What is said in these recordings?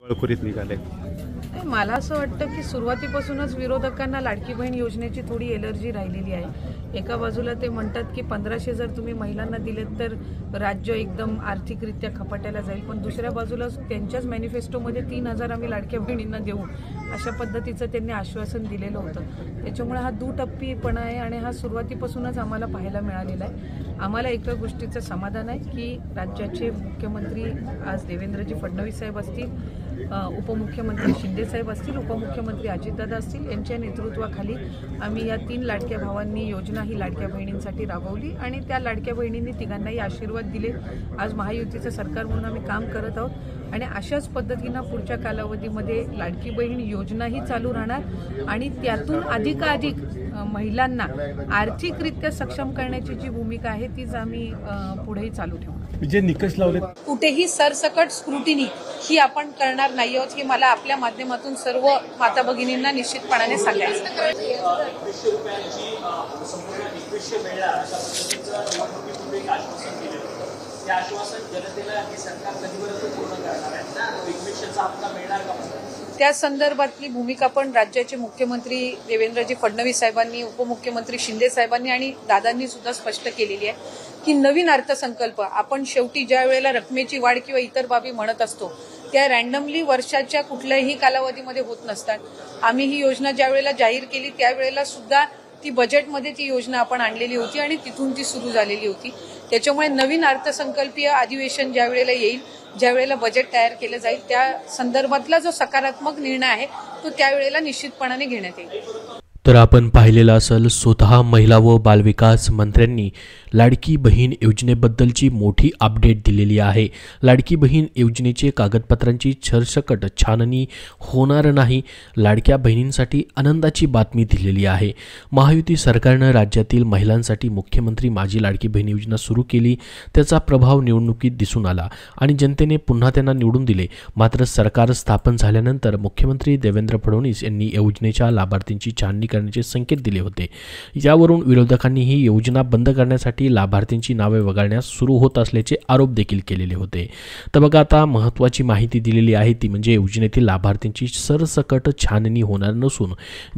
बळकुरीत निघाले. मला असं वाटतं की सुरुवातीपासूनच विरोधकांना लाडकी बहीण योजनेची थोडी एलर्जी राहिलेली आहे. एका बाजूला ते म्हणतात की 1500 जर तुम्ही महिलांना दिलेत तर राज्य एकदम आर्थिकरित्या खपाट्याला जाईल, पण दुसऱ्या बाजूला त्यांच्याच मॅनिफेस्टोमध्ये 3000 आम्ही लाडक्या बहिणींना देऊ अशा पद्धतीचं त्यांनी आश्वासन दिलेलं होतं. त्याच्यामुळे हा दुटप्पीपणा आहे आणि हा सुरुवातीपासूनच आम्हाला पाहायला मिळालेला आहे. आम्हाला एका गोष्टीचं समाधान आहे की राज्याचे मुख्यमंत्री आज देवेंद्रजी फडणवीस साहेब असतील, उपमुख्यमंत्री शिंदे साहेब असतील, उपमुख्यमंत्री अजितदादा असतील, यांच्या नेतृत्वाखाली आम्ही या 3 लाडक्या भावांनी योजना ही लाडक्या बहिणींसाठी राबवली आणि त्या लाडक्या बहिणींनी तिघांनाही आशीर्वाद दिले. आज महायुतीचं सरकार म्हणून आम्ही काम करत आहोत आणि अशाच पद्धतीनं पुढच्या कालावधीमध्ये लाडकी बहीण योजनाही चालू राहणार आणि त्यातून अधिकाधिक महिलांना आर्थिकरित्या सक्षम करण्याची जी भूमिका आहे तीच आम्ही पुढेही चालू ठेवू. जे निकष लावले कुठेही सरसकट स्क्रुटिनी ही आपण करणार नाही आहोत हे मला आपल्या माध्यमातून सर्व माता भगिनींना निश्चितपणाने सांगायचं. त्या संदर्भातली भूमिका पण राज्याचे मुख्यमंत्री देवेंद्रजी फडणवीस साहेबांनी, उपमुख्यमंत्री शिंदे साहेबांनी आणि दादांनी सुद्धा स्पष्ट केलेली आहे की नवीन अर्थसंकल्प आपण शेवटी ज्या वेळेला रकमेची वाढ किंवा इतर बाबी म्हणत असतो त्या रँडमली वर्षाच्या कुठल्याही कालावधीमध्ये होत नसतात. आम्ही ही योजना ज्या वेळेला जाहीर केली त्यावेळेला सुद्धा ती बजेटमध्ये ती योजना आपण आणलेली होती आणि तिथून ती सुरू झालेली होती. त्याच्यामुळे नवीन अर्थसंकल्पीय अधिवेशन ज्या वेळेला येईल, ज्या वेळेला बजेट तयार केलं जाईल, त्या संदर्भातला जो सकारात्मक निर्णय आहे तो त्यावेळेला निश्चितपणाने घेण्यात येईल. तर आपण पाहिलेलं असेल, स्वतः महिला व बालविकास मंत्र्यांनी लाडकी बहीण योजनेबद्दलची मोठी अपडेट दिलेली आहे. लाडकी बहीण योजनेचे कागदपत्रांची सरसकट छाननी होणार नाही, लाडक्या बहिणींसाठी आनंदाची बातमी दिलेली आहे. महायुती सरकारनं राज्यातील महिलांसाठी मुख्यमंत्री माझी लाडकी बहीण योजना सुरू केली. त्याचा प्रभाव निवडणुकीत दिसून आला आणि जनतेने पुन्हा त्यांना निवडून दिले. मात्र सरकार स्थापन झाल्यानंतर मुख्यमंत्री देवेंद्र फडणवीस यांनी योजनेच्या लाभार्थींची छाननी करण्याचे संकेत दिले होते. यावरून विरोधकांनी ही योजना बंद करण्यासाठी लाभार्थींची नावे वगळण्यास सुरू होत असल्याचे आरोप देखील केलेले होते. तर बघा, आता महत्त्वाची माहिती दिलेली आहे ती म्हणजे योजनेतील लाभार्थींची सरसकट छाननी होणार नसून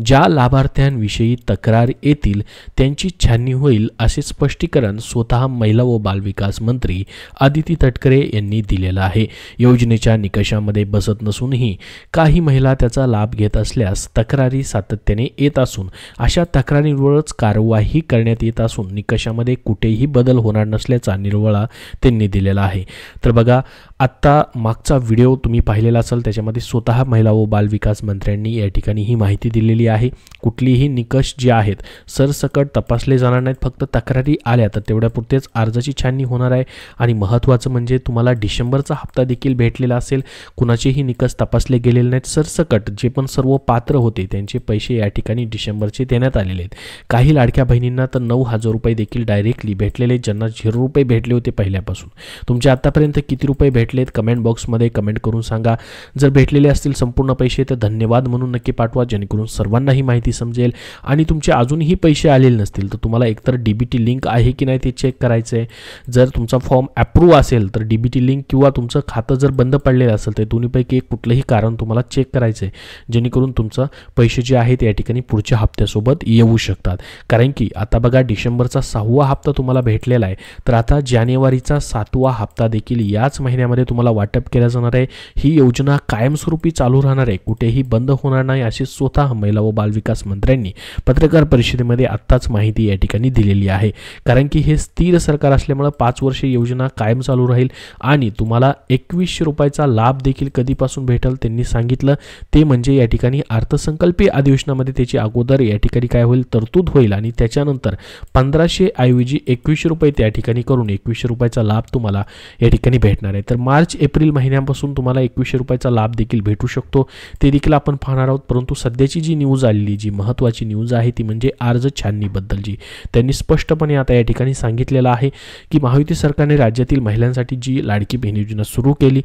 ज्या लाभार्थ्यांविषयी तक्रार येतील त्यांची छाननी होईल असे स्पष्टीकरण स्वतः महिला व बालविकास मंत्री आदिती तटकरे यांनी दिलेलं आहे. योजनेच्या निकषामध्ये बसत नसूनही काही महिला त्याचा लाभ घेत असल्यास तक्रारी सातत्याने येत असून अशा तक्रारींवरच कार्यवाही करण्यात येत असून निकषामध्ये कुठेही बदल होणार नसल्याचा निर्वाळा त्यांनी दिलेला आहे. तर बघा, आत्ता मागचा व्हिडिओ तुम्ही पाहिलेला असेल, त्याच्यामध्ये स्वतः महिला व बालविकास मंत्र्यांनी या ठिकाणी ही माहिती दिलेली आहे. कुठलीही निकष जे आहेत सरसकट तपासले जाणार नाहीत, फक्त तक्रारी आल्या तर तेवढ्यापुरतेच अर्जाची छाननी होणार आहे. आणि महत्त्वाचं म्हणजे तुम्हाला डिसेंबरचा हप्ता देखील भेटलेला असेल, कुणाचेही निकष तपासले गेलेले नाहीत. सरसकट जे पण सर्व पात्र होते त्यांचे पैसे या ठिकाणी डिसेंबरचे देण्यात आलेले आहेत. काही लाडक्या बहिणींना तर 9000 रुपये देखील डायरेक्टली भेटलेले, ज्यांना 0 रुपये भेटले होते पहिल्यापासून. तुमच्या आतापर्यंत किती रुपये भेटलेत कमेंट बॉक्समध्ये कमेंट करून सांगा. जर भेटलेले असतील संपूर्ण पैसे तर धन्यवाद म्हणून नक्की पाठवा, जेणेकरून सर्वांना ही माहिती समजेल. आणि तुमचे अजूनही पैसे आलेले नसतील तर तुम्हाला एकतर DBT लिंक आहे की नाही ते चेक करायचं आहे. जर तुमचा फॉर्म अप्रूव्ह असेल तर DBT लिंक किंवा तुमचं खातं जर बंद पडलेलं असेल तर दोन्हीपैकी एक कुठलंही कारण तुम्हाला चेक करायचं आहे, जेणेकरून तुमचं पैसे जे आहेत या ठिकाणी पुढच्या हप्त्यासोबत येऊ शकतात. कारण की आता बघा, डिसेंबरचा 6वा हप्ता तुम्हाला भेटलेला आहे, तर आता जानेवारीचा 7वा हप्ता देखील याच महिन्यामध्ये तुम्हाला वाटप केला जाणार आहे. ही योजना कायमस्वरूपी चालू राहणार आहे, कुठेही बंद होणार नाही, अशी स्वतः महिला व बालविकास मंत्र्यांनी पत्रकार परिषदेमध्ये आत्ताच माहिती या ठिकाणी दिलेली आहे. कारण की हे स्थिर सरकार असल्यामुळे 5 वर्षे योजना कायम चालू राहील आणि तुम्हाला 2100 रुपयाचा लाभ देखील कधीपासून भेटेल त्यांनी सांगितलं, ते म्हणजे या ठिकाणी अर्थसंकल्पीय अधिवेशनामध्ये त्याची अगोदर या ठिकाणी काय होईल, तरतूद होईल आणि त्याच्यानंतर 1500 ऐवजी 2100 रुपये त्या ठिकाणी करून 2100 रुपयाचा लाभ तुम्हाला या ठिकाणी भेटणार आहे. तर मार्च एप्रिल महिन्यापासून तुम्हाला 2100 रुपयाचा लाभ देखील भेटू शकतो, ते देखील आपण पाहणार आहोत. परंतु सध्याची जी न्यूज आलेली, जी महत्त्वाची न्यूज आहे ती म्हणजे अर्ज छाननीबद्दलची. त्यांनी स्पष्टपणे आता या ठिकाणी सांगितलेलं आहे की महायुती सरकारने राज्यातील महिलांसाठी जी लाडकी बहीण योजना सुरू केली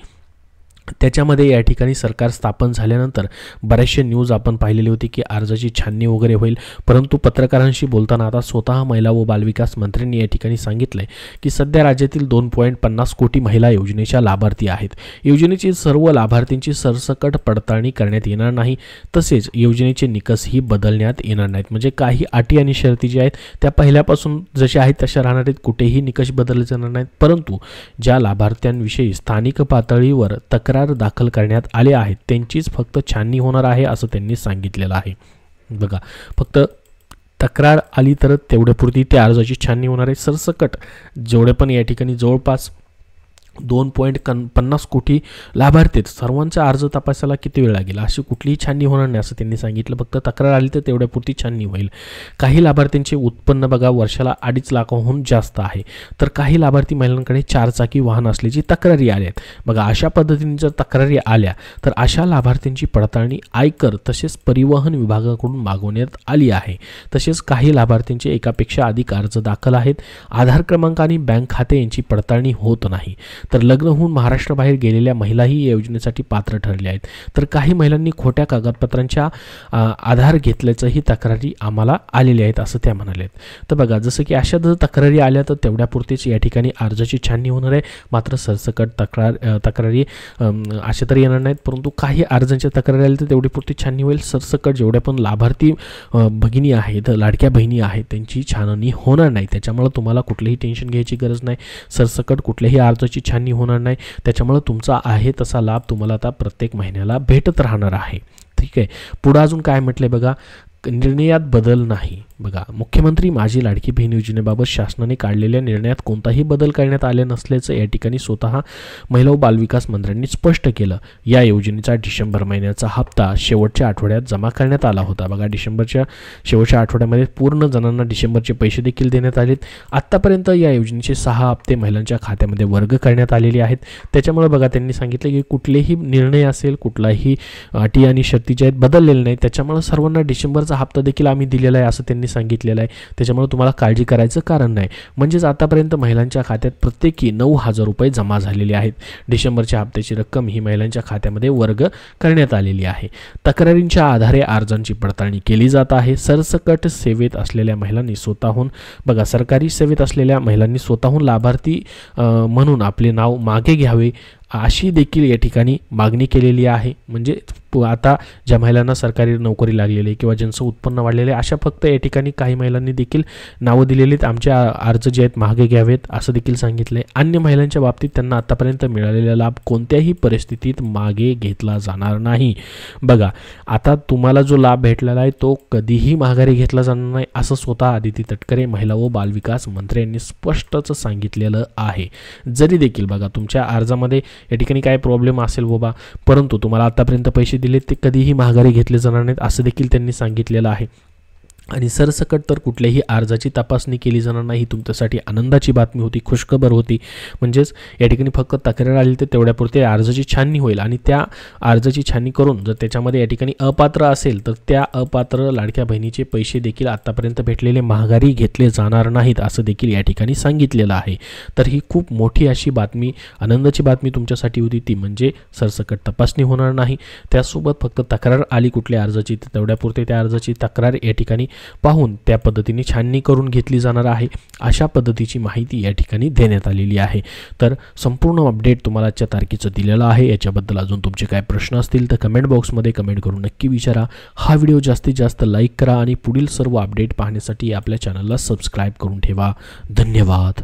त्याच्यामध्ये या ठिकाणी सरकार स्थापन झाल्यानंतर बरेचसे न्यूज आपण पाहिलेली होती की अर्जाची छाननी वगैरे होईल, परंतु पत्रकारांशी बोलताना आता स्वतः महिला व बालविकास मंत्र्यांनी या ठिकाणी सांगितलं आहे की सध्या राज्यातील 2.50 कोटी महिला योजनेच्या लाभार्थी आहेत. योजनेची सर्व लाभार्थींची सरसकट पडताळणी करण्यात येणार नाही, तसेच योजनेचे निकषही बदलण्यात येणार नाहीत. म्हणजे काही अटी आणि शर्ती ज्या आहेत त्या पहिल्यापासून जशा आहेत तशा राहणार आहेत, कुठेही निकष बदलले जाणार नाहीत. परंतु ज्या लाभार्थ्यांविषयी स्थानिक पातळीवर तक्रार दाखल करण्यात आले आहेत त्यांचीच फक्त छाननी होणार आहे असं त्यांनी सांगितलेलं आहे. बघा, फक्त तक्रार आली तर तेवढ्यापुरती त्या अर्जाची छाननी होणार आहे. सरसकट जेवढे पण या ठिकाणी जवळपास 2.50 कोटी लाभार्थी आहेत, सर्वांचा अर्ज तपासायला किती वेळ लागेल, अशी कुठलीही छाननी होणार नाही असं त्यांनी सांगितलं. फक्त तक्रार आली तर तेवढ्यापुरती छाननी होईल. काही लाभार्थ्यांचे उत्पन्न बघा वर्षाला 2.5 लाखाहून जास्त आहे, तर काही लाभार्थी महिलांकडे 4 चाकी वाहन असल्याची तक्रारी आल्या आहेत. बघा, अशा पद्धतीने जर तक्रारी आल्या तर अशा लाभार्थ्यांची पडताळणी आयकर तसेच परिवहन विभागाकडून मागवण्यात आली आहे. तसेच काही लाभार्थ्यांचे एकापेक्षा अधिक अर्ज दाखल आहेत. आधार क्रमांक आणि बँक खाते यांची पडताळणी होत नाही. तर लग्न होऊन महाराष्ट्राबाहेर गेलेल्या महिलाही या योजनेसाठी पात्र ठरल्या आहेत. तर काही महिलांनी खोट्या कागदपत्रांच्या आधार घेतल्याचंही तक्रारी आम्हाला आलेल्या आहेत असं त्या म्हणाल्या आहेत. तर बघा, जसं की अशा जर तक्रारी आल्या तर तेवढ्यापुरतीच या ठिकाणी अर्जाची छाननी होणार आहे. मात्र सरसकट तक्रारी अशा तर येणार नाहीत, परंतु काही अर्जांच्या तक्रारी आल्या तर तेवढीपुरती छाननी होईल. सरसकट जेवढ्या पण लाभार्थी भगिनी आहेत, लाडक्या बहिणी आहेत, त्यांची छाननी होणार नाही. त्याच्यामुळे तुम्हाला कुठलीही टेन्शन घ्यायची गरज नाही. सरसकट कुठल्याही अर्जाची छाननी होणार नाही. त्याच्यामुळे तुमचा आहे तसा लाभ तुम्हाला आता प्रत्येक महिन्याला भेटत राहणार आहे. ठीक आहे. पुढे अजून काय म्हटलंय बघा, निर्णयात बदल नाही. बघा, मुख्यमंत्री माझी लाडकी बहीण योजनेबाबत शासनाने काढलेल्या निर्णयात कोणताही बदल करण्यात आले नसल्याचं या ठिकाणी स्वतः महिला व बालविकास मंत्र्यांनी स्पष्ट केलं. या योजनेचा डिसेंबर महिन्याचा हप्ता शेवटच्या आठवड्यात जमा करण्यात आला होता. बघा, डिसेंबरच्या शेवटच्या आठवड्यामध्ये पूर्ण जणांना डिसेंबरचे पैसे देखील देण्यात आलेत. आत्तापर्यंत या योजनेचे 6 हप्ते महिलांच्या खात्यामध्ये वर्ग करण्यात आलेले आहेत. त्याच्यामुळे बघा, त्यांनी सांगितलं की कुठलेही निर्णय असेल, कुठलाही अटी आणि शर्ती ज्या आहेत बदललेले नाही. त्याच्यामुळे सर्वांना डिसेंबरचा हप्ता देखील आम्ही दिलेला आहे असं त्यांनी सांगितलेलं आहे. त्याच्यामुळे तुम्हाला काळजी करायचं कारण नाही. म्हणजेच आतापर्यंत महिलांच्या खात्यात प्रत्येकी 9,000 रुपये जमा झालेले आहेत. डिसेंबरच्या हप्त्याची रक्कम ही महिलांच्या खात्यामध्ये वर्ग करण्यात आलेली आहे. तक्रारींच्या आधारे अर्जांची पडताळणी केली जात आहे. सरसकट सेवेत असलेल्या महिलांनी स्वतःहून, बघा, सरकारी सेवेत असलेल्या महिलांनी स्वतःहून लाभार्थी म्हणून आपले नाव मागे घ्यावे अशी देखील या ठिकाणी मागणी केलेली आहे. म्हणजे आता ज्या महिलांना सरकारी नोकरी लागलेली आहे किंवा ज्यांचं उत्पन्न वाढलेलं आहे अशा फक्त या ठिकाणी काही महिलांनी देखील नावं दिलेली आहेत. आमचे अर्ज जे आहेत मागे घ्यावेत असं देखील सांगितलं आहे. अन्य महिलांच्या बाबतीत त्यांना आतापर्यंत मिळालेला लाभ कोणत्याही परिस्थितीत मागे घेतला जाणार नाही. बघा, आता तुम्हाला जो लाभ भेटलेला आहे तो कधीही माघारी घेतला जाणार नाही असं स्वतः आदिती तटकरे महिला व बालविकास मंत्री यांनी स्पष्टच सांगितलेलं आहे. जरी देखील बघा तुमच्या अर्जामध्ये या ठिकाणी काय प्रॉब्लेम असेल बाबा, परंतु तुम्हाला आतापर्यंत पैसे दिले ते कधीही माघारी घेतले जाणार नाहीत असं देखील त्यांनी सांगितलेलं आहे. आणि सरसकट तर कुठल्याही अर्जाची तपासणी केली जाणार नाही. तुमच्यासाठी आनंदाची बातमी होती, खुशखबर होती. म्हणजेच या ठिकाणी फक्त तक्रार आली तर तेवढ्यापुरते अर्जाची छाननी होईल आणि त्या अर्जाची छाननी करून जर त्याच्यामध्ये या ठिकाणी अपात्र असेल तर त्या अपात्र लाडक्या बहिणीचे पैसे देखील आतापर्यंत भेटलेले माघारी घेतले जाणार नाहीत असं देखील या ठिकाणी सांगितलेलं आहे. तर ही खूप मोठी अशी बातमी, आनंदाची बातमी तुमच्यासाठी होती. ती म्हणजे सरसकट तपासणी होणार नाही. त्यासोबत फक्त तक्रार आली कुठल्या अर्जाची तर तेवढ्यापुरते त्या अर्जाची तक्रार या ठिकाणी पाहून त्या पद्धतीने छाननी करून घेतली जाणार आहे. अशा पद्धतीची माहिती या ठिकाणी देण्यात आलेली आहे. तर संपूर्ण अपडेट तुम्हाला आजच्या तारखेचं दिलेलं आहे. याच्याबद्दल अजून तुमचे काय प्रश्न असतील तर कमेंट बॉक्समध्ये कमेंट करून नक्की विचारा. हा व्हिडिओ जास्तीत जास्त लाईक करा आणि पुढील सर्व अपडेट पाहण्यासाठी आपल्या चॅनलला सबस्क्राईब करून ठेवा. धन्यवाद.